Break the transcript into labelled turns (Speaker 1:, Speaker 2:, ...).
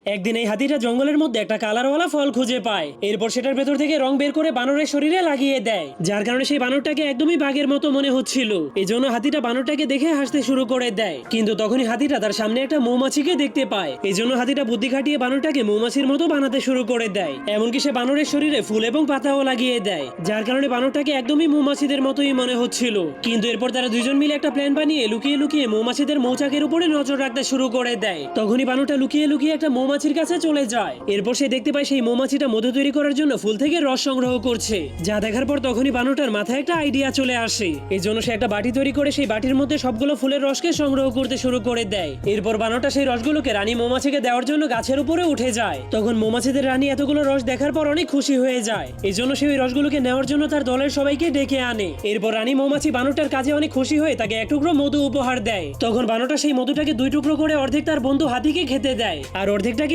Speaker 1: একদিন এই হাতিটা জঙ্গলের মধ্যে একটা কালারওয়ালা ফল খুঁজে পায়। এরপর সেটার ভেতর থেকে রং বের করে বানরের শরীরে লাগিয়ে দেয়, যার কারণে সেই বানরটাকে একদমই বাঘের মতো মনে হচ্ছিল। এজন্য হাতিটা বানরটাকে দেখে হাসতে শুরু করে দেয়। কিন্তু তখনই হাতিটা তার সামনে একটা মৌমাছিকে দেখতে পায়। এজন্য হাতিটা বুদ্ধি খাটিয়ে বানরটাকে মৌমাছির মতো বানাতে শুরু করে দেয়। এমনকি সে বানরের শরীরে ফুল এবং পাতাও লাগিয়ে দেয়, যার কারণে বানরটাকে একদমই মৌমাছিদের মতোই মনে হচ্ছিল। কিন্তু এরপর তারা দুইজন মিলে একটা প্ল্যান বানিয়ে লুকিয়ে লুকিয়ে মৌমাছিদের মৌচাকের উপরে নজর রাখতে শুরু করে দেয়। তখনই বানরটা লুকিয়ে লুকিয়ে একটা মৌমাছির কাছে চলে যায়। এরপর সে দেখতে পায় সেই মৌমাছিটা মধু তৈরি করার জন্য ফুল থেকে রস সংগ্রহ করছে। যা দেখার পর তখনই বানরটার মাথায় একটা আইডিয়া চলে আসে। এই জন্য সে একটা বাটি তৈরি করে সেই বাটির মধ্যে সবগুলো ফুলের রসকে সংগ্রহ করতে শুরু করে দেয়। এরপর বানরটা সেই রসগুলোকে রানী মৌমাছিকে দেওয়ার জন্য গাছের উপরে উঠে যায়। তখন মৌমাছিদের রানী এতগুলো রস দেখার পর অনেক খুশি হয়ে যায়। এই জন্য সে ওই রসগুলোকে নেওয়ার জন্য তার দলের সবাইকে ডেকে আনে। এরপর রানী মৌমাছি বানরটার কাজে অনেক খুশি হয়ে তাকে এক টুকরো মধু উপহার দেয়। তখন বানরটা সেই মধুটাকে দুই টুকরো করে অর্ধেক তার বন্ধু হাতিকে খেতে দেয়, আর অর্ধেকটা